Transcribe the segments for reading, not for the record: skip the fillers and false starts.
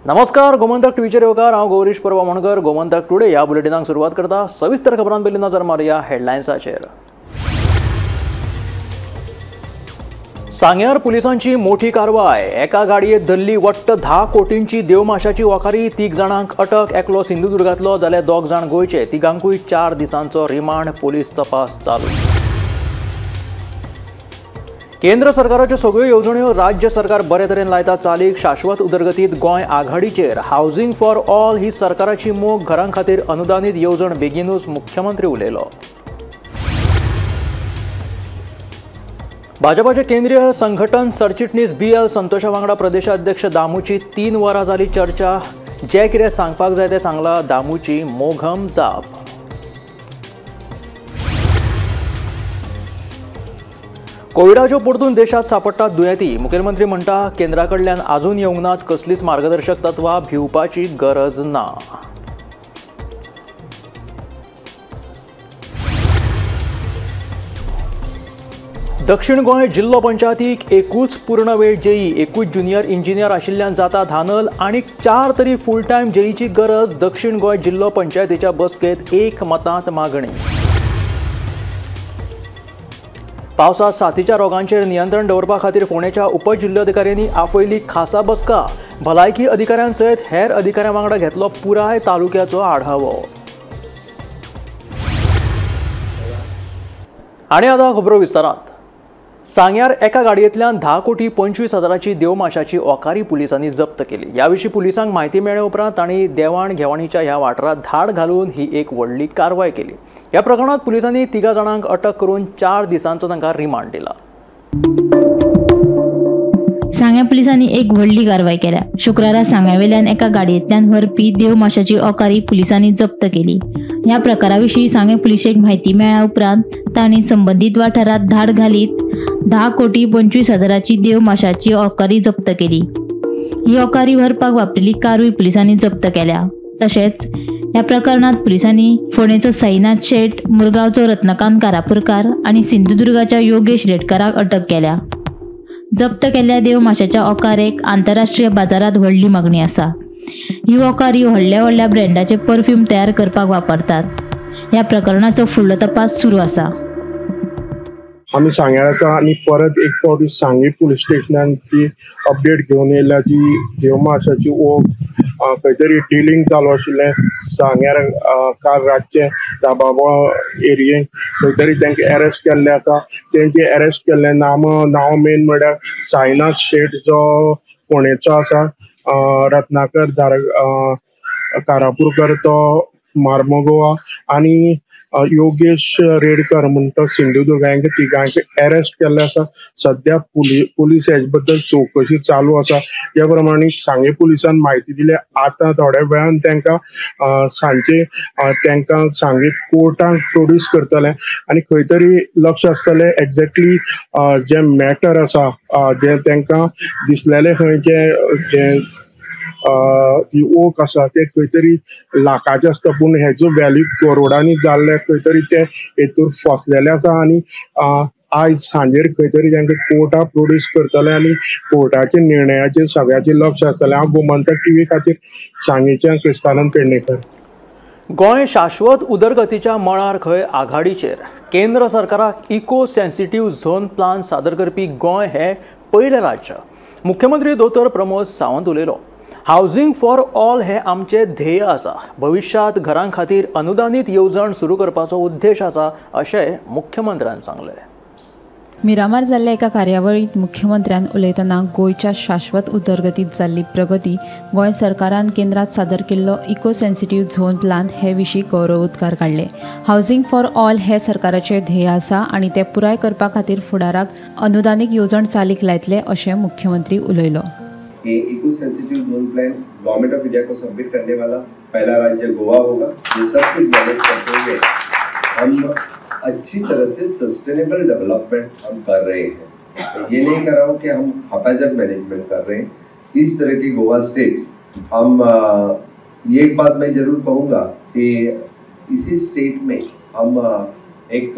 नमस्कार, गोमंतक टीव्हीचेर येवकार हांव गौरीश परवामणकर. गोमंतक टुडे ह्या बुलेटिनाक सुरवात करता. सविस्तर खबरां पयलीं नजर मारया हेडलायन्साचेर. सांग्यार पुलिसांची मोठी कारवाय. एका गाडयेत धरली वट्ट 10 कोटींची देवमाशाची वखारी. 3 जाणांक अटक. एकलो सिंधुदुर्गांतलो जाल्यार 2 जाण गोंयचे. तिगांकूय 4 दिसांचो रिमांड. पोलीस तपास चालू. केंद्र सरकाराच्यो सगळ्यो येवजण्यो राज्य सरकार बरे तरेन लायता चालीक. शाश्वत उदरगतीत Goa आघाडीचेर. Housing for all he सरकाराची मोख. घरां खातीर अनुदानीत येवजण बेगीनूच. मुख्यमंत्री उलयलो. भाजपाचे केंद्रीय संघटन सरचिटणीस BL संतोशा वांगडा प्रदेशाध्यक्ष दामूची 3 वरां जाली चर्चा. जे कितें सांगपाक जाय तें सांगलां. दामूची मोघम जाप. कोविडाच्यो परतून देशात सापडटात दुयेंती. मुखेलमंत्री म्हणटा केंद्रा कडल्यान आजून येवंक नात कसलीच मार्गदर्शक तत्वां. भिवपाची गरज ना. दक्षिण गोंय जिल्लो पंचायतीक एकूच पूर्ण वेळ जेई. एकूच ज्युनियर इंजिनियर आशिल्ल्यान जाता धानल. आनीक 4 तरी फूल टायम जेईची गरज. दक्षिण गोंय जिल्लो पंचायतीच्या बसकेंत एकमतांत मागणी. पावसात साथीच्या रोगांचेर नियंत्रण दवरपा खातीर फोंडेच्या उपजिल्लोधिकाऱ्यांनी आपयली खासा बसका. भलायकी अधिकाऱ्यांसयत हेर अधिकाऱ्यां वांगडा घेतलो पुराय तालुक्याचो आढावो. आनी आतां खबरो विस्तारांत. सांग्यार एका गाडयेंतल्यान 10 कोटी 25 हजाराची देवमाशाची ओकारी पुलिसांनी जप्त केली. ह्या विशीं पुलिसांक म्हायती मेळ्ळे उपरांत तांणी देवाण घेवाणीच्या ह्या वाठारांत धाड घालून ही एक व्हडली कारवाय केली. ह्या प्रकरणात पुलिसांनी 3 जाणांक अटक करून 4 दिसांचो तांकां रिमांड दिला. सांग्या पुलिसांनी एक व्हडली कारवाय केल्या. शुक्रारा सांग्यावेल्यान एका गाडयेंतल्यान व्हरपी देवमाशाची ओकारी पुलिसांनी जप्त केली. ह्या प्रकाराविशीं सांगे पुलिशेक म्हायती मेळ्ळ्या उपरांत तांणी संबंधीत वाठारांत धाड घालीत 10 कोटी 25 हजाराची देवमाशाची ओकारी जप्त केली. ही ओकारी व्हरपाक वापरिल्ली कारूय पुलिसांनी जप्त केल्या. तशेंच ह्या प्रकरणात पुलिसांनी फोंडेचो साईनाथ शेट, मुरगांवचो रत्नकांत कारापुरकार आनी सिंधुदुर्गाच्या योगेश रेडकाराक अटक केल्या. जप्त केल्ल्या देवमाशाच्या ओकारेक आंतरराष्ट्रीय बाजारात व्हडली मागणी आसा. ही ओकारी व्हडल्या व्हडल्या ब्रँडाचे परफ्यूम तयार करपाक वापरतात. ह्या प्रकरणाचो फुडलो तपास सुरू आसा. आम्ही सांग्यार आसा आनी परत एक फावटी सांगी पुलीस स्टेशनान ती अपडेट घेवन येयल्या जी देवमाशाची खंय तरी डिलिंग चालू आशिल्लें सांग्यार काल रातचे दाबाबा एरियेन खंय तरी तांकां अरेस्ट केल्ले आसा. तेंचे अरेस्ट केल्ले नांव मेन म्हळ्यार साईनाथ शेट जो फोंडेचो आसा. रत्नाकर कारापुरकर तो मार्मोगोवा आनी योगेश रेडकर म्हणटा सिंधुदुर्गा हांकां तिगांचे अरेस्ट केल्ले आसा. सध्या पुलीस हेजे बद्दल चवकशी चालू आसा. ह्या प्रमाणे सांगे पुलिसान म्हायती दिली. आतां थोड्या वेळान तांकां सांजे तांकां सांगे कोर्टाक प्रोड्यूस करतले आनी खंय तरी लक्ष आसतलें एक्झॅक्टली जे मॅटर आसा जे तांकां दिसलेले खंय जे ती ओक आसा ते खंय तरी लाखाचे आसता पूण हेजो व्हॅल्यू करोडांनी जाल्ले खंय तरी ते हेतूर फसलेले आसा. आनी आयज सांजेर खंय तरी तांकां कोर्टाक प्रोड्यूस करतले आनी कोर्टाच्या निर्णयाचेर सगळ्याचें लक्ष आसतलें. हांव गोमंतक टीव्ही खातीर सांगेच्यान क्रिस्तानंद पेडणेकर. गोंय शाश्वत उदरगतीच्या मळार खंय आघाडीचेर. केंद्र सरकाराक इको सेन्सिटिव्ह झोन प्लान सादर करपी गोंय हें पयलें राज्य. मुख्यमंत्री दोतोर प्रमोद सावंत उलयलो. हावजिंग फॉर ऑल हें आमचें ध्येय आसा. भविष्यांत घरां खातीर अनुदानीत येवजण सुरू करपाचो उद्देश आसा अशें मुख्यमंत्र्यान सांगलें. मिरामार जाल्ल्या एका कार्यावळीत मुख्यमंत्र्यान उलयतना गोंयच्या शाश्वत उदरगतीत जाल्ली प्रगती, गोंय सरकारान केंद्रात सादर केल्लो इको सेन्सिटिव्ह झोन प्लान हे विशीं गौरवोद्गार काडले. हावजिंग फॉर ऑल हे सरकाराचें ध्येय आसा आनी ते पुराय करपा खातीर फुडाराक अनुदानीक येवजण चालीक लायतले अशें मुख्यमंत्री उलयलो. कि eco sensitive zone plan government of India को सबमिट करने वाला पहला राज्य गोवा होगा. ये सब कुछ मैनेज करते हुए हम अच्छी तरह से सस्टेनेबल डेवलपमेंट हम कर रहे हैं. ये नहीं कर रहा हूँ कि हम हापाजार्ड मैनेजमेंट कर रहे हैं. इस तरह की गोवा स्टेट्स हम ये एक बात मैं जरूर कहूँगा कि इसी स्टेट में हम एक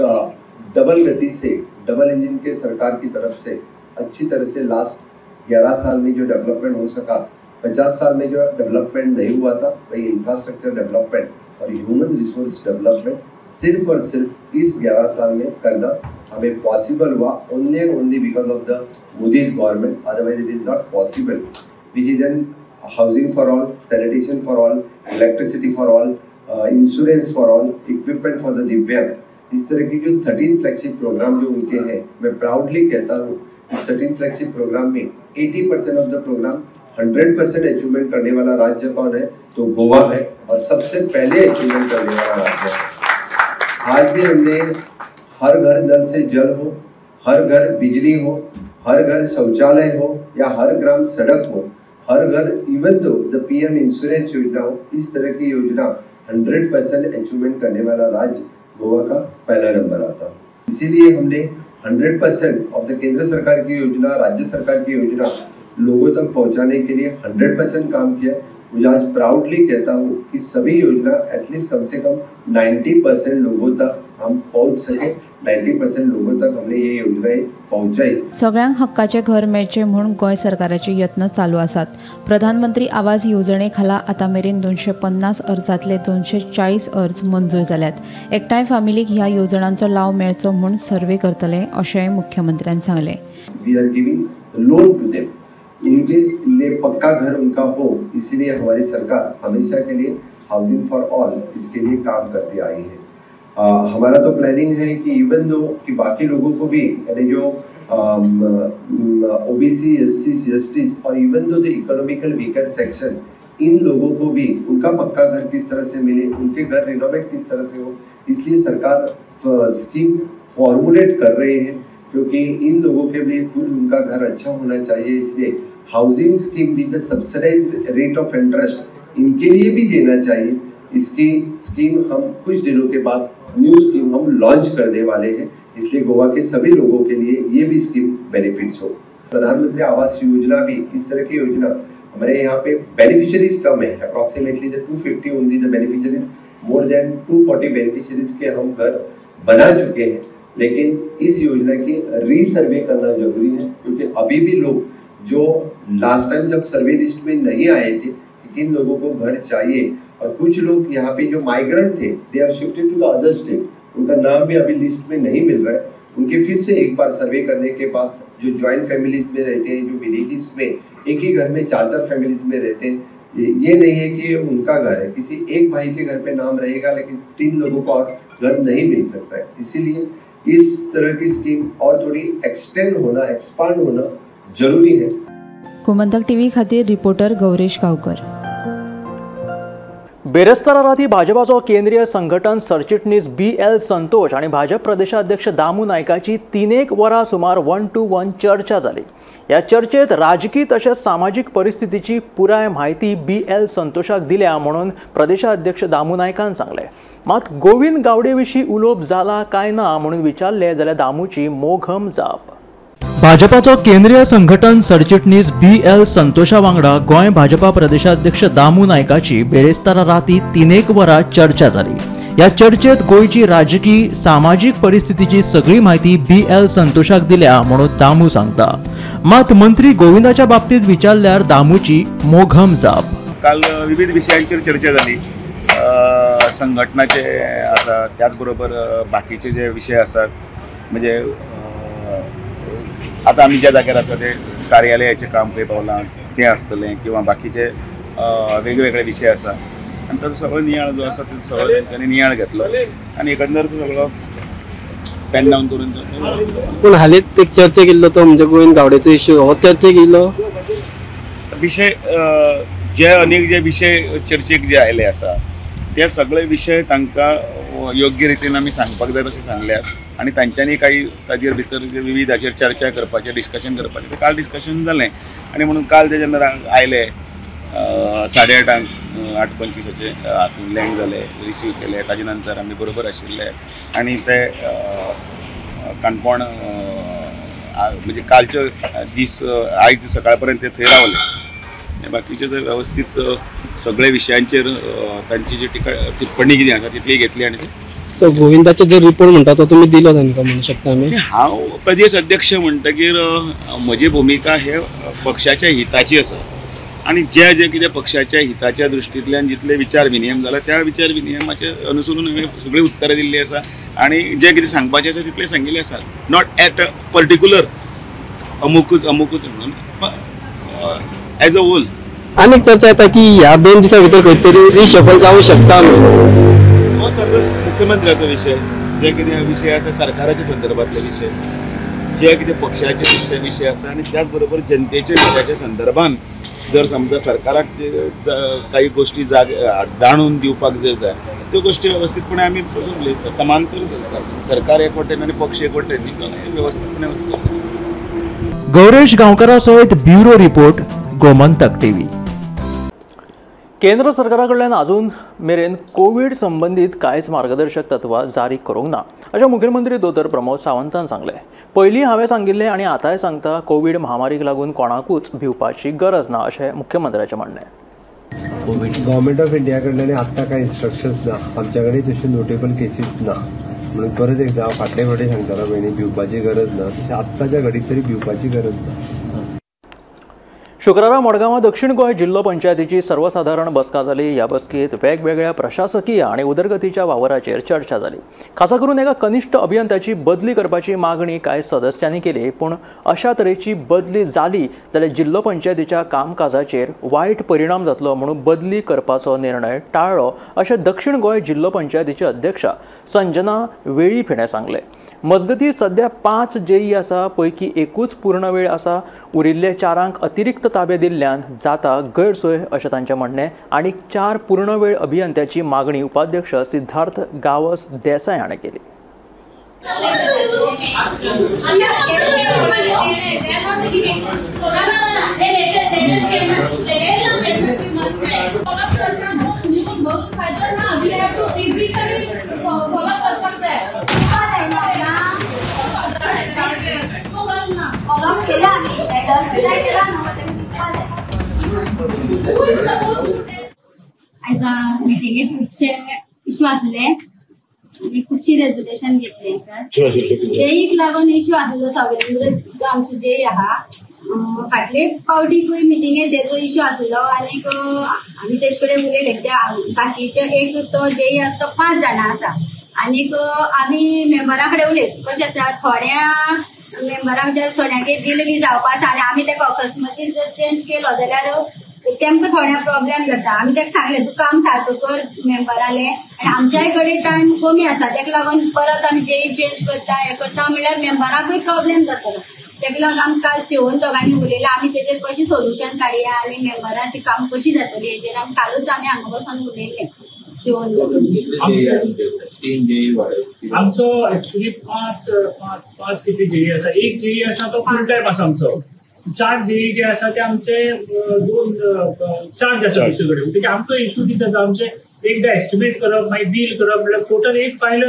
डबल गति से डबल इंजन के सरकार की तरफ से अच्छी तरह से लास्ट 11 साल में जो डेवलपमेंट हो सका 50 साल में जो डेवलपमेंट नहीं हुआ था वही इंफ्रास्ट्रक्चर डेवलपमेंट और ह्यूमन रिसोर्स डेवलपमेंट सिर्फ और सिर्फ इस 11 साल में करना हमें पॉसिबल हुआ only because of the Modi's government, otherwise it is not possible. Which is an housing for all, sanitation for all, electricity for all, insurance for all, equipment for the दिव्यांग, इस तरह की जो 13 फ्लैगशिप प्रोग्राम जो उनके हैं, मैं proudly कहता हूँ इस 13 फ्लैगशिप प्रोग्राम में 80% ऑफ द प्रोग्राम 100% अचीवमेंट करने वाला राज्य कौन है? तो गोवा है, और सबसे पहले अचीवमेंट करने वाला राज्य है। आज भी हमने हर घर नल से जल हो, हर घर बिजली हो, हर घर शौचालय हो या हर ग्राम सड़क हो, हर घर even though the PM insurance योजना हो, इस तरह की योजना 100% अचीवमेंट करने वाला राज्य गोवा का पहला नंबर आता। इसीलिए हमने 100% ऑफ द केंद्र सरकार की योजना, राज्य सरकार की योजना लोगों तक पहुंचाने के लिए 100% काम किया। मुझे आज प्राउडली कहता हूँ कि सभी योजना एटलीस्ट कम से कम 90% लोगों तक हम पहुंच सके, 90% लोगों तक हमने ये योजनाएं पहुंचाई। सगळ्यांक हक्काचे घर मेळचे म्हणून गोंय सरकाराचे यत्न चालू आसात। प्रधानमंत्री आवास योजने खाला आता मेरेन 250 अर्जांतले 240 अर्ज मंजूर जाल्यात। एकठांय फॅमिलीक ह्या योजनांचो लाव मेळचो म्हूण सर्वे करतले अशेंय मुख्यमंत्र्यांनी सांगले। We are giving loan to them, इनके लिए पक्का घर उनका हो, इसीलिए हमारी सरकार हमेशा के लिए हाउसिंग फॉर ऑल इसके लिए काम करती आई है। हमारा तो प्लानिंग है कि इवन दो कि बाकी लोगों को भी, यानी जो ओबीसी, एससी, एसटी और even though the economical weaker section, इन लोगों को भी उनका पक्का घर किस तरह से मिले, उनके घर रिनोवेट किस तरह से हो, इसलिए सरकार स्कीम फॉर्मुलेट कर रहे हैं, क्योंकि इन लोगों के लिए खुद उनका घर अच्छा होना चाहिए। इसलिए हाउसिंग स्कीम विद the subsidised rate of interest इनके लिए भी देना चाहिए। इसकी स्कीम हम कुछ दिनों के बाद न्यू स्कीम हम लॉन्च करने वाले हैं, इसलिए गोवा के सभी लोगों के लिए ये भी स्कीम बेनिफिट्स हो। प्रधानमंत्री आवास योजना भी इस तरह की योजना, हमारे यहाँ पे बेनिफिशियरीज कम है, approximately 250 only the beneficiaries, more than 240 beneficiaries के हम घर बना चुके हैं। लेकिन इस योजना की रीसर्वे करना जरूरी है, क्योंकि अभी भी लोग जो लास्ट टाइम जब सर्वे लिस्ट में नहीं आए थे कि किन लोगों को घर चाहिए, और कुछ लोग यहाँ पे जो माइग्रेंट थे they are shifted to the other state, उनका नाम भी अभी लिस्ट में नहीं मिल रहा है। उनके फिर से एक बार सर्वे करने के बाद जो ज्वाइंट फैमिलीज में रहते हैं, जो विलेजेस में एक ही घर में 4-4 फैमिलीज में रहते हैं, ये नहीं है कि उनका घर है, किसी एक भाई के घर पे नाम रहेगा लेकिन 3 लोगों को और घर नहीं मिल सकता है। इसीलिए इस तरह की स्कीम और थोड़ी एक्सटेंड होना, एक्सपांड होना जरूरी है। गोमंतक टीव्ही खातीर रिपोर्टर गौरेश गांवकर। बेरेस्तारा राती भाजपाचो केंद्रीय संघटन सरचिटणीस BL संतोष आणि भाजप प्रदेशाध्यक्ष दामू नायकाची 3 वरां सुमार 1-to-1 चर्चा जाली। ह्या चर्चेत राजकीय तशेंच सामाजीक परिस्थितीची पुराय म्हायती BL संतोषाक दिल्या म्हणून प्रदेशाध्यक्ष दामू नायकान सांगले। मात गोविंद गावडे विशीं उलोवप जाला काय ना म्हणून विचारले जाल्यार दामूची मोघम जाप। भाजपाचो केंद्रीय संघटन सरचिटणीस BL संतोषा वांगडा गोंय भाजपा प्रदेशाध्यक्ष दामू नायकाची बेरेस्तारा राती 3 वरां चर्चा जाली। ह्या चर्चेत गोंयची राजकीय सामाजीक परिस्थितीची सगळी म्हायती BL संतोषाक दिल्या म्हणून दामू सांगता। मात मंत्री गोविंदाच्या बाबतीत विचारल्यार दामूची मोघम जाप। काल विविध विशयांचेर चर्चा जाली, संघटनाचे आसा, त्याच बरोबर बाकीचे जे विषय आसात, म्हणजे आता आम्ही ज्या जाग्यार आसा ते कार्यालयाचे काम खंय पावलां तें आसतलें, किंवा बाकीचे वेगवेगळे विशय आसा, आनी ताचो सगळो नियाळ जो आसा तो सगळो तेंच्यांनी नियाळ घेतलो आनी एकंदर सगळो पेन डावन करून पूण हालींच एक चर्चेक येयल्लो तो म्हणजे गोविंद गावडेचो इश्यू, हो चर्चेक येयलो विशय, जे अनेक जे विशय चर्चेक जे आयले आसा ते सगळे विशय तांकां योग्य रितीन आमी सांगपाक जाय तशें सांगल्यात, आनी तांच्यांनी काही ताजेर भितर विविध हाचेर चर्चा करपाचें, डिस्कशन करपाचें, काल डिस्कशन जालें। आनी म्हणून काल ते जेन्ना आयले 8:30 8:25 हातून लँड जाले, रिसीव केले, ताजे नंतर आमी बरोबर आशिल्ले आनी ते काणकोण म्हणजे कालचे दीस आयज सकाळ पर्यंत ते थंय रावले। बाकीचे जे व्यवस्थित सगळे विशयांचेर तांची जी टिप्पणी कितें आसा तितली घेतली आनी सो गोविंदाचो जो रिपोर्ट म्हणटा तो तुमी दिलो तांकां म्हणू शकता आमी। हांव प्रदेश अध्यक्ष म्हणटकीर म्हजी भुमिका हे पक्षाच्या हिताची आसा आणि जे जे कितें पक्षाच्या हिताच्या दृश्टींतल्यान जितले विचार विनिमय जाला त्या विचार विनिमयाचे अनुसरून हांवें सगळी उत्तरां दिल्लीं आसा आनी जे कितें सांगपाचें आसा तितलें सांगिल्लें आसा. नॉट एट अ पर्टिक्युलर अमुकूच म्हणून एज अ होल. अनेक चर्चा येता की ह्या 2 दिसां भितर खंय तरी रिशफल जावं शकता. हो सर्व मुख्यमंत्र्याचो विशय. जे कितें विशय आसा सरकाराच्या संदर्भातले विशय, जे कितें पक्षाचे विशय आसा आनी त्याच बरोबर जनतेच्या विशयाच्या संदर्भान जर समजा सरकाराक काही गोष्टी जाणून दिवपाक जर जाय त्यो गोष्टी व्यवस्थितपणे आमी बसून उलयतात. समांतर करतात. सरकार एक वटेन आनी पक्ष एक वटेन व्यवस्थितपणे वचतात. गौरेश गांवकारा सयत ब्युरो रिपोर्ट गोमंतक टीव्ही. केंद्र सरकाराकडल्यान अजून मेरेन कोविड संबंधित कांयच मार्गदर्शक तत्वां जारी करूंक ना अशें मुखेलमंत्री दोतर प्रमोद सावंतान सांगलें. पयलीं हांवें सांगिल्लें आनी आतांय सांगता कोविड महामारीक लागून कोणाकूच भिवपाची गरज ना अशें मुख्यमंत्र्याचें म्हणणें. गव्हर्मेंट ऑफ इंडिया कडल्यान आत्तां कांय इन्स्ट्रक्शन्स ना. आमच्या कडेन तशे नोटेबल केसीस ना. म्हणून परत एकदां फाटले फावटी सांगतालो पयलीं भिवपाची गरज ना तशें आत्ताच्या घडीक तरी भिवपाची गरज ना. शुक्रारा मडगांवां दक्षिण गोंय जिल्लो पंचायतीची सर्वसाधारण बसका जाली. ह्या बसकेत वेगवेगळ्या प्रशासकीय आनी उदरगतीच्या वावराचेर चर्चा जाली. खासा करून एका कनिश्ट अभियंत्याची बदली करपाची मागणी कांय सदस्यांनी केली. पूण अशा तरेची बदली जाली जाल्यार जिल्लो पंचायतीच्या कामकाजाचेर वायट परिणाम जातलो म्हणून बदली करपाचो निर्णय टाळ्ळो अशें दक्षिण गोंय जिल्लो पंचायतीचे अध्यक्षा संजना वेळी फेणे सांगले. मजगती सध्या 5 जेई आसा, पैकी एकूच पूर्ण वेळ आसा. उरिल्ले 4 अतिरिक्त ताबे दिल्ल्यान जाता गैरसोय अशें तांचें म्हणणें. आनी 4 पूर्ण वेळ अभियंत्याची मागणी उपाध्यक्ष सिद्धार्थ गावस देसाय हाणें केली. आयच्या मिटिंगेक खुबशे इश्यू आसले आनी खुबशी रेजोल्युशन घेतले आसात. जेईक लागून इश्यू आसलो सगळे जो आमचो जेई आहा फाटले फावटीकूय मिटिंगेक तेजो इश्यू आसलो आनी आमी तेजे कडेन उलयले कित्याक बाकीचे एक तो जेई आसा तो 5 जाणां आसा आनीक आमी मेंबरा कडेन उलयत कशें आसा थोड्या मेंबरांक थोड्यांगे बिल बी जावपा आसा आनी आमी तेका अकस्मातीन जर चेंज केलो जाल्यार तेमकां थोड्या प्रॉब्लेम जाता. आमी तेका सांगलें तूं काम सारको कर मेंबराले आनी आमच्याय कडेन टायम कमी आसा तेका लागून परत आमी जेई चेंज करता हें करता म्हणल्यार मेंबराकूय प्रॉब्लेम जातलो. तेका लागून आमी काल सेवन दोगांनी उलयलें आमी तेजेर कशें सोल्युशन काडया आनी मेंबरांची काम कशी जातली हेजेर आमी कालूच आमी हांगा बसून उलयलें. आमचो एक्चुअली 5 किती जेई आसा. एक जेई आसा तो फुल टायम आसा आमचो. 4 जेई जे आसा ते आमचे 2 चार्ज आसा दुसरे कडेन. म्हणजे आमकां इश्यू कितें जाता आमचे एकदां एस्टिमेट करप मागीर बिल करप म्हणल्यार टोटल एक फायल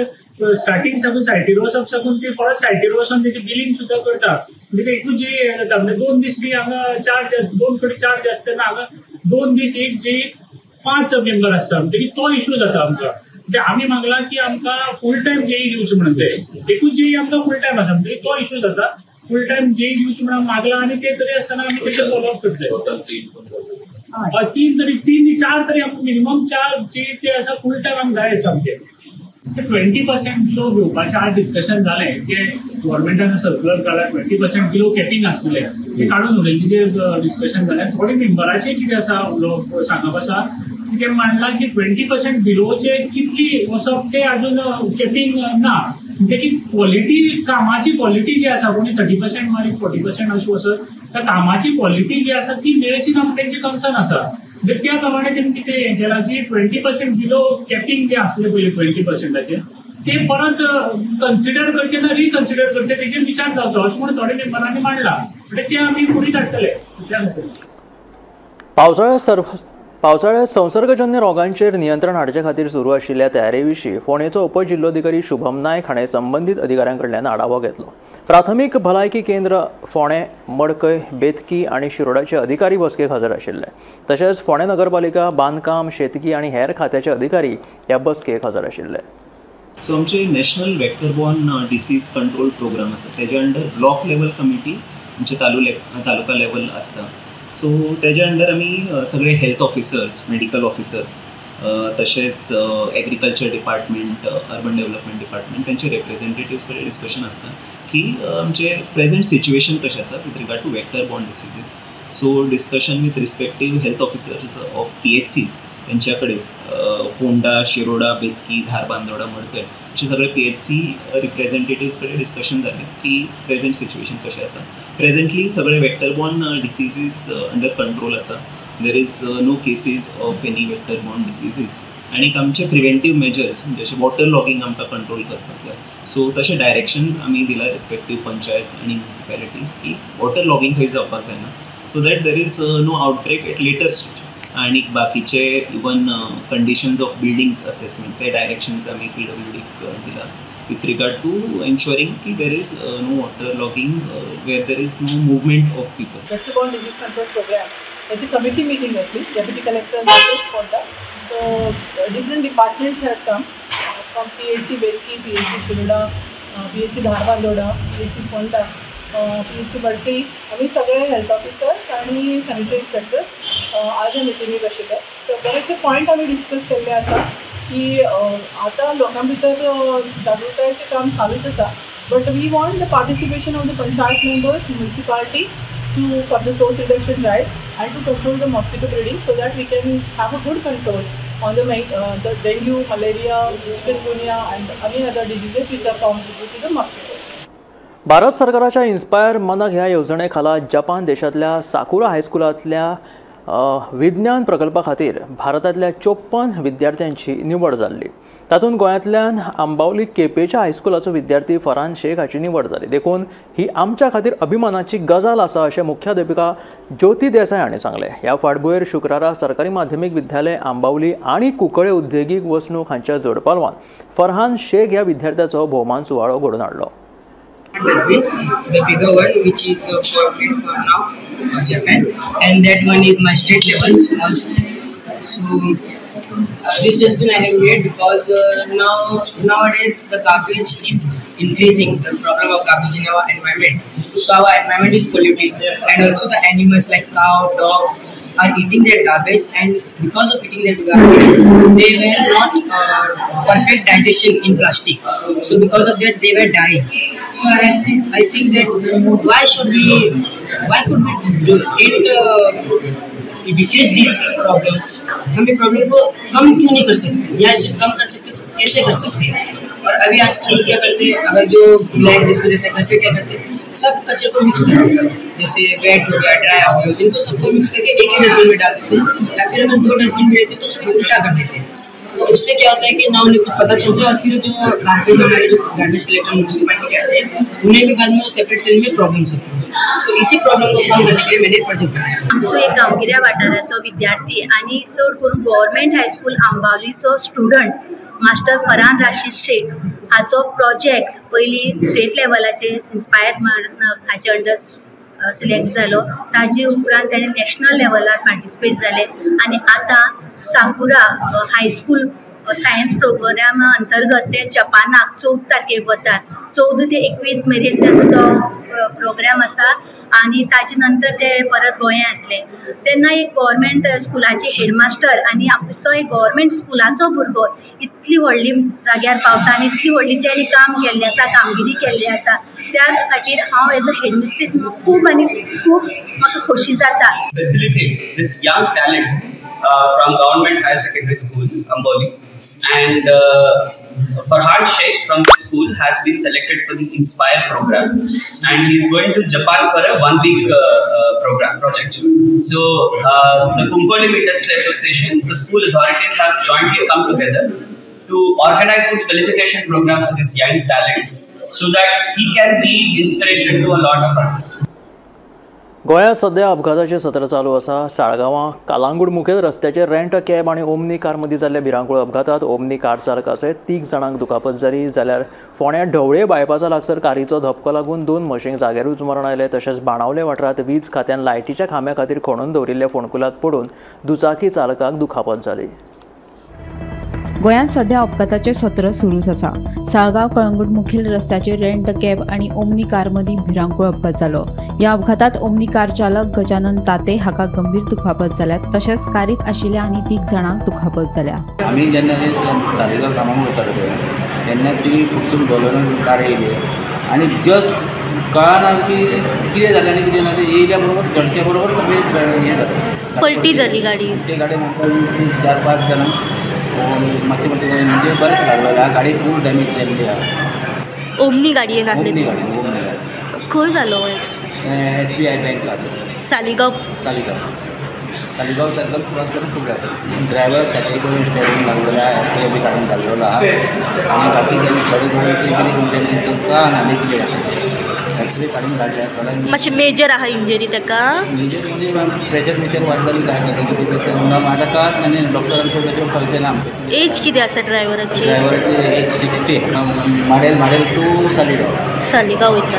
स्टार्टिंग साकून सायटीर वचप साकून ती परत सायटीर वचून तेची बिलींग सुद्दां करता. म्हणजे एकूच जेई जाता म्हणजे 2 दीस बी हांगा चार्ज 2 कडेन चार्ज आसता तेन्ना हांगा 2 दीस एक जेई 5 मेंबर आसता म्हणजे तो इश्यू जाता आमकां. म्हणजे आमी मागला की आमकां फूल टायम जेई दिवचे म्हणून ते एकूच जेई आमकां फूल टायम आसा म्हणजे तो इश्यू जाता. फूल टायम जेई दिवचे म्हणून मागला आनी ते तरी आसतना आमी तेचे फॉलोअप करतले. 4 तरी आमकां मिनिमम 4 जेई ते आसा फूल टायम आमकां जाय सामके. 20% बिलो घेवपाचें आज डिस्कशन जालें जे गव्हर्मेंटान सर्क्युलर काडला 20% बिलो कॅपिंग आसलें ते काडून उडयलें तेजेर डिस्कशन जालें. थोडे मेंबराचें कितें आसा सांगप आसा की ते मांडलां की 20% बिलोचे कितली वचप ते अजून कॅपिंग ना. तेची क्वॉलिटी कामाची क्वॉलिटी जी आसा कोणी 30% मारी 40% अशी वचत त्या कामाची क्वॉलिटी जी आसा ती मेळची ना तेंचे कन्सर्न आसा. त्या प्रमाणे तेणी कितें हें केलां की 20% बिलो कॅपिंग जे आसलें पयलीं 20%चे ते परत कन्सिडर करचे ना रिकन्सिडर करचे तेजेर विचार जावचो अशें म्हणून थोडे मेंबरांनी मांडलां. म्हणजे ते आमी फुडें धाडटले. पावसाळ्यांत संसर्गजन्य रोगांचेर नियंत्रण हाडचे खातीर सुरू आशिल्ल्या तयारे विशीं फोंडेचो उपजिल्लोधिकारी शुभम नायक हाणें संबंदीत अधिकाऱ्यां कडल्यान आढावो घेतलो. प्राथमीक भलायकी केंद्र फोंडे, मडकय, बेतकी आनी शिरोडाचे अधिकारी बसकेक हजर आशिल्ले. तशेंच फोंडे नगरपालिका, बांदकाम, शेतकी आनी हेर खात्याचे अधिकारी ह्या बसकेक हजर आशिल्ले. सो आमचे national vector borne disease control programme आसा तेजे अंडर ब्लॉक लेवल कमिटी आमचे तालुका लेवल आसता सो त्याच्या अंडर आम्ही सगळे हेल्थ ऑफिसर्स, मेडिकल ऑफिसर्स, तसेच agriculture department, urban development department त्यांचे रिप्रेझेंटेटिव्स कडेन डिस्कशन असता की आमचे प्रेझेंट सिच्युएशन कशें आसा with regard to vector borne diseases. So discussion with respective health officers of PHCs त्यांच्या कडेन पोंडा, शिरोडा, बेतकी, धार, बांदोडा, मडकय असे सगळे PHC रिप्रेझेंटेटिव्स कडेन डिस्कशन जालें की प्रेझेंट सिच्युएशन कशें आसा. प्रेझेंटली सगळे vector borne diseases under control आसा. There is no cases of any vector borne diseases. आनी आमचे प्रिवेंटीव मेजर्स जशें वॉटर लॉगिंग आमकां कंट्रोल करपाक जाय. सो तशे डायरेक्शन्स आमी दिला रिस्पेक्टीव पंचायत आनी म्युनिसिपॅलिटीज की वॉटर लॉगिंग खंय जावपाक जायना, so that there is no outbreak at later stage. आनी बाकीचे even conditions of buildings assessment ते डायरेक्शन्स आमी PWDक दिला with regard to ensuring कि there is no water logging where there is no movement of people. Vector borne disease control program. That's a committee meeting actually. Deputy Collector Marcus Ponta. So different departments have come from PHC Belki, PHC Shiroda, PHC Dhar Bandoda, PHC Ponta, PHC Barti. आम्ही सगळे health officers आणि sanitary inspectors आज ह्या मिटिंगेक आशिल्ले. So बरेचशे point आमी discuss केल्ले आसा की आता लोकां भितर जागृतायेचें काम चालूच आसा, but we want the participation of the panchayat members, municipality too for the source reduction drives and to control the mosquito breeding so that we can have a good control on the dengue, malaria, chikungunya and any other diseases which are found due to the mosquitoes. Bharat सरकाराच्या Inspire मनक ह्या येवजणे खाला Japan देशातल्या साकुरा हायस्कुलांतल्या विज्ञान प्रकल्पा खातीर भारतांतल्या 54 विद्यार्थ्यांची निवड जाल्ली. तातूंत गोंयांतल्यान आंबावली केपेच्या हायस्कुलाचो विद्यार्थी फरहान शेख हाची निवड जाली. देखून ही आमच्या खातीर अभिमानाची गजाल आसा अशें मुख्याध्यापिका ज्योती देसाय हांणी सांगलें. ह्या फाटभुंयेर शुक्रारा सरकारी माध्यमीक विद्यालय आंबावली आनी कुंकळे उद्देगीक वसणूक हांच्या जोडपालवान फरहान शेख ह्या विद्यार्थ्याचो भोवमान सुवाळो घडोवन हाडलो. The bigger one, which is shortcut for now, Japan, and that one is my state level small. So this dustbin I have made because nowadays the garbage is increasing. The problem of garbage in our environment. So our environment is polluted, and also the animals like cow, dogs are eating their garbage, and because of eating their garbage, they were not perfect digestion in plastic. So because of that, they were dying. So I think that why could we do it? Decrease this problem. हम ये problem को कम क्यों नहीं कर सकते, या इसे कम कर सकते तो कैसे कर सकते हैं. और अभी आजकल लोग क्या करते हैं, अगर जो ब्लैक डस्टबिन रहता है घर पे क्या करते हैं, सब कचरे को मिक्स कर देते हैं. जैसे वेट हो गया, ड्राई हो गया, जिनको सबको मिक्स करके एक ही डस्टबिन में डाल देते हैं, या फिर अगर 2 डस्टबिन में रहते हैं तो उसको उल्टा कर देते हैं. तो उससे क्या होता है कि ना उन्हें कुछ पता चलता है, और फिर जो गार्बेज हमारे जो गार्बेज कलेक्टर म्यूनिसिपैलिटी कहते हैं उन्हें भी बाद में वो सेपरेट करने में प्रॉब्लम्स होती है. तो इसी प्रॉब्लम को कम करने के लिए मैंने प्रोजेक्ट बनाया. आमचो एक गांवगिऱ्या वाठाराचो विद्यार्थी आनी चड करून गव्हर्मेंट हायस्कूल आंबावलीचो स्टुडंट मास्टर फरहान राशीद शेख हाचो प्रोजेक्ट पयलीं स्टेट लेवलाचेर इन्स्पायर मनक हाचे अंडर सिलेक्ट जालो. ताजे उपरांत ताणें नॅशनल लेवलार पार्टिसिपेट जाले आनी आतां साकुरा हायस्कूल सायन्स प्रोग्रामा अंतर्गत ते जपानाक 14 तारखेक वतात. 14 ते 21 मेरेन ताचो प्रोग्राम आसा आनी ताजे नंतर ते परत गोंया येतले. तेन्ना एक गव्हर्मेंट स्कुलाचे हेडमास्टर आनी आमचो एक गव्हर्मेंट स्कुलाचो भुरगो इतली व्हडली जाग्यार पावता आनी इतली व्हडली तेणी काम केल्लें आसा, कामगिरी केल्ली आसा, त्या खातीर हांव एज अ हेडमिस्ट्रेस खूब म्हाका खोशी जाता. Facilitate this young talent from Government Higher Secondary School, Amboli, and Farhan Sheikh from the school has been selected for the Inspire program, and he is going to Japan for a 1-week project. So the Kunkole Industrial Association, the school authorities have jointly come together to organize this felicitation program for this young talent, so that he can be inspiration to a lot of others. गोंयांत सध्या अपघाताचे सत्र चालू आसा. साळगांवां कालांगूट मुखेल रस्त्याचेर rent cab आनी omni car मदीं जाल्ल्या भिरांकूळ अपघातात ओमनी कार चालकाचे 3 जाणांक दुखापत जाली. जाल्यार फोंड्या ढवळे बायपासा लागसर कारीचो धपको लागून 2 म्हशींक जाग्यारूच मरण आयलें. तशेंच बाणावले वाठारांत वीज खात्यान लायटीच्या खांब्या खातीर खणून दवरिल्ल्या फोंडकुलांत पडून दुचाकी चालकाक दुखापत जाली. गोंयांत सध्या अपघाताचे सत्र सुरूच आसा. साळगांव कळंगूट मुखेल रस्त्याचेर रेंट कॅब आनी ओमनी कार मदीं भिरांकूळ अपघात जालो. ह्या अपघातांत ओमनी कार चालक गजानन ताते हाका गंभीर दुखापत जाल्यात, तशेंच कारीत आशिल्ल्या आनी 3 जाणांक दुखापत जाल्या. आमी जेन्ना साळगांव कामाक वताले पळय तेन्ना ती फुडसून बॉलरून कार येयली आनी जस्ट कळना की कितें जालें आनी कितें ना तें येयल्या बरोबर धडके बरोबर सगळें हें जालें, पलटी जाली गाडी. ते गाडयेन 4-5 जाणां मातशें म्हणजे बरेंच लागलें. गाडी फूल डॅमेज जाल्ली आहा. ओमनी गाडयेन आसली. खंय जालो? SBI bank Saligao circle cross करून खूप जाता. ड्रायव्हर छाती करून स्टेरिंग लागलेला आहे, एक्सरे बी काढून घाललेला आहे आणि बाकी थोडे कितें तुमकां आनी कितें जाता एक्सरे काढून घातल्या. मातशें मेजर आहा इंजरी ताका? मेजर म्हणजे प्रेशर वाडलेली काय करता म्हाका कळत आनी डॉक्टरांकडे तशें कळचें ना आमकां. एज कितें आसा ड्रायव्हराची? ड्रायव्हराची एज 60. माडेल टू सालिगांव वयता.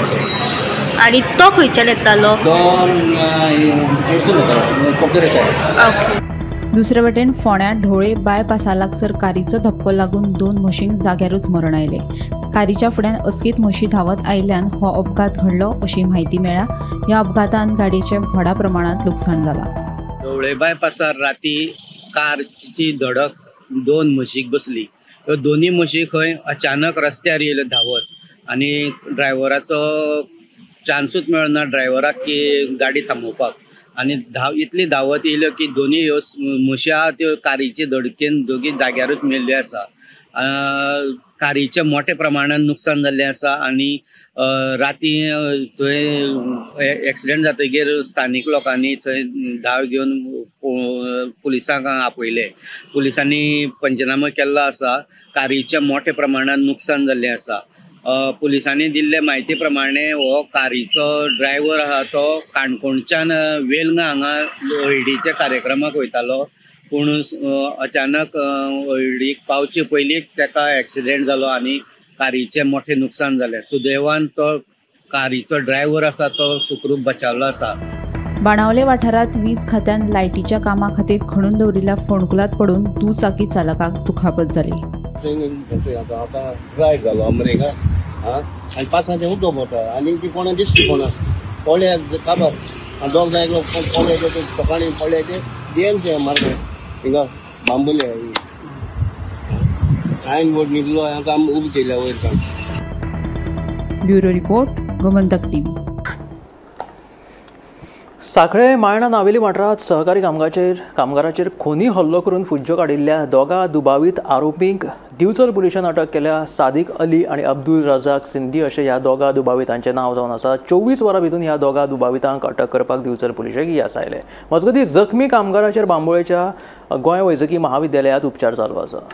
आनी तो खंयच्यान येतालो? तो वचून येतालो कोपरेच्या. दुसरे वटेन फोंड्यां ढोळे बायपासा लागसर कारीचो धक्को लागून 2 म्हशींक जाग्यारूच मरण आयले. कारीच्या फुड्यान अचकीत म्हशी धांवत आयिल्ल्यान हो अपघात घडलो अशी म्हायती मेळ्ळ्या. ह्या अपघातान गाडयेचें व्हडा प्रमाणांत लुकसाण जालां. ढोळे बायपासार राती कारची धडक 2 म्हशीक बसली. ह्यो दोनी म्हशी खंय अचानक रस्त्यार येयल्यो धांवत आनी ड्रायव्हराचो चान्सूच मेळना ड्रायव्हराक की गाडी थांबोवपाक आनी इतली धांवत येयल्यो की दोनी ह्यो म्हशी आहा त्यो कारीचे धडकेन दोगी जाग्यारूच मेल्ल्यो आसा. कारीचे मोठ्या प्रमाणात नुकसान जाल्लें आसा आनी राती थंय एक्सिडेंट जातकीर स्थानीक लोकांनी थंय धांव घेवन पुलिसांक आपयले. पुलिसांनी पंचनामो केल्लो आसा. कारीचे मोठ्या प्रमाणात नुकसान जाल्लें आसा. पुलिसांनी दिल्ले म्हायती प्रमाणे हो कारीचो ड्रायव्हर आहा तो काणकोणच्यान वेलंगा हांगा हळडीच्या कार्यक्रमाक वयतालो पूण अचानक हळडीक पावचे पयलींच ताका एक्सिडेंट जालो आनी कारीचें मोठें नुकसान जालें. सुदैवान तो कारीचो ड्रायव्हर आसा तो सुखरूप बचावलो आसा. बाणावले वाठारांत वीज खात्यान लायटीच्या कामा खातीर खणून दवरिल्ल्या फोंडकुलांत पडून दुचाकी चालकाक दुखापत जाली. ड्रायव्ह जालो अमरेगा आनी पासाचें उदक वता आनी ती कोणा दिसली कोणा पळ्याक काबार आनी दोग जाय पळ्याचे सकाळीं पळ्याचे DMC मारले हिंगा बांबोले हांवें बोट न्हिदलो हांकां आमी उबी केल्या वयर काम. Bureau report Gomantak TV. सांखळे मायणा नावेली वाठारांत सहकारी कामगाराचेर खोनी हल्लो करून फुज्यो काडिल्ल्या 2 दुबावीत आरोपींक दिवचल पुलिसांन अटक केल्या. सादिक अली आणि अब्दुल रजाक सिंधी अशें ह्या 2 दुबावितांचें नांव जावन आसा. 24 वरां भितर ह्या 2 दुबावितांक अटक करपाक दिवचल पुलिशेक येस आयले. मजगतीं जखमी कामगाराचेर बांबोळेच्या गोंय वैजकी महाविद्यालयांत उपचार चालू आसा.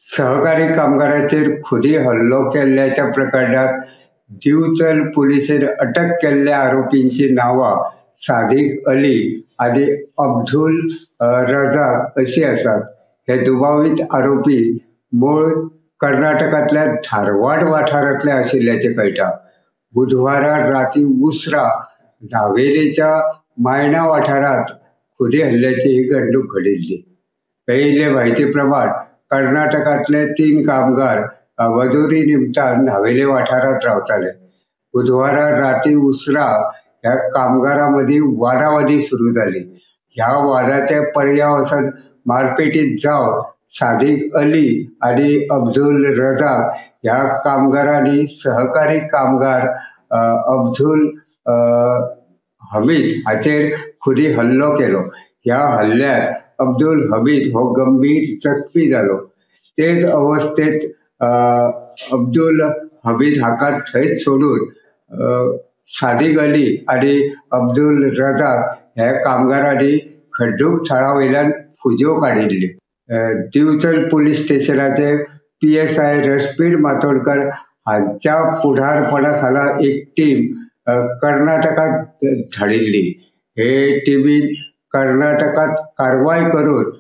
सहकारी कामगाराचेर खुनी हल्लो केल्ल्याच्या प्रकरणात दिवचल पुलिसेन अटक केल्ल्या आरोपींची नांवां सादिक अली आनी अब्दुल रजाक अशी आसात. हे दुबावीत आरोपी मूळ कर्नाटकांतल्या धारवाड वाठारांतले आशिल्ल्याचे कळटा. बुधवारा राती उसरा नावेलीच्या मायणा वाठारांत खुनी हल्ल्याची ही घडणूक घडिल्ली. मेळिल्ले म्हायती प्रमाण कर्नाटकांतले 3 कामगार मजुरी निमतान नावेली वाठारांत रावताले. बुधवारा राती उसरा ह्या कामगारां मदीं वादावादी सुरू जाली. ह्या वादाचे पर्यावसन मारपेटीत जावन सादिक अली आनी अब्दुल रजाक ह्या कामगारांनी सहकारी कामगार अब्दुल हमीद हाचेर खुनी हल्लो केलो. ह्या हल्ल्यात अब्दुल हमीद हो गंभीर जखमी जालो. तेच अवस्थेत अब्दुल हमीद हाका थंयच सोडून सादिक अली आनी अब्दुल रजाक ह्या कामगारांनी खड्डूक थळा वयल्यान फुज्यो काडिल्ल्यो. दिवचल पुलीस स्टेशनाचे PSI रसपीर मातोडकर हांच्या फुडारपणा खाला एक टीम कर्नाटकात धाडिल्ली. हे टीमीन कर्नाटकात कारवाय करून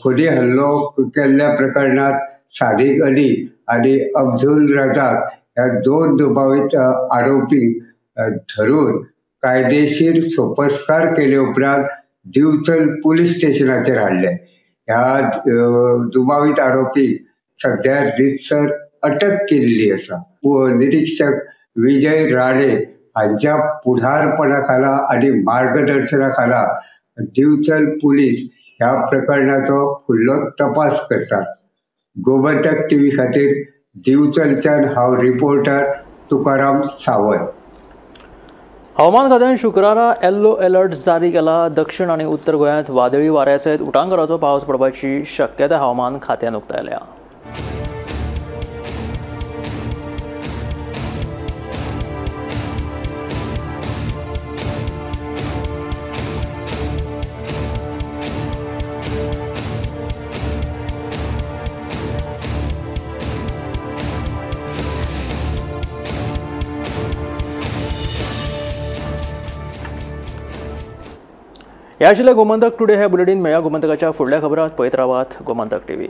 खुनी हल्लो केल्ल्या प्रकरणात सादिक अली आणि अब्दुल रजाक ह्या 2 दुबावित आरोपी धरून कायदेशीर सोपस्कार केले उपरांत दिवचल पुलीस स्टेशनाचेर हाडले. ह्या दुबावित आरोपी सध्या रितसर अटक केल्ली आसा. निरीक्षक विजय राणे हांच्या पुढारपणा खाला आणि मार्गदर्शना खाला दिवचल पुलीस ह्या प्रकरणाचो फुडलो तपास करतात. गोमंतक टीव्ही खातीर दिवचलच्यान हांव रिपोर्टर तुकाराम सावंत. हवामान खात्यान शुक्रारा येल्लो अलर्ट जारी केला. दक्षिण आणि उत्तर गोंयांत वादळी वाऱ्या सयत उटंगाराचो पावस पडपाची शक्यताय हवामान खात्यान उक्तायल्या. हे आशिल्ले गोमंतक टुडे हे बुलेटिन. मेळ्या गोमंतकाच्या फुडल्या खबरांत पळयत रावात गोमंतक टीव्ही.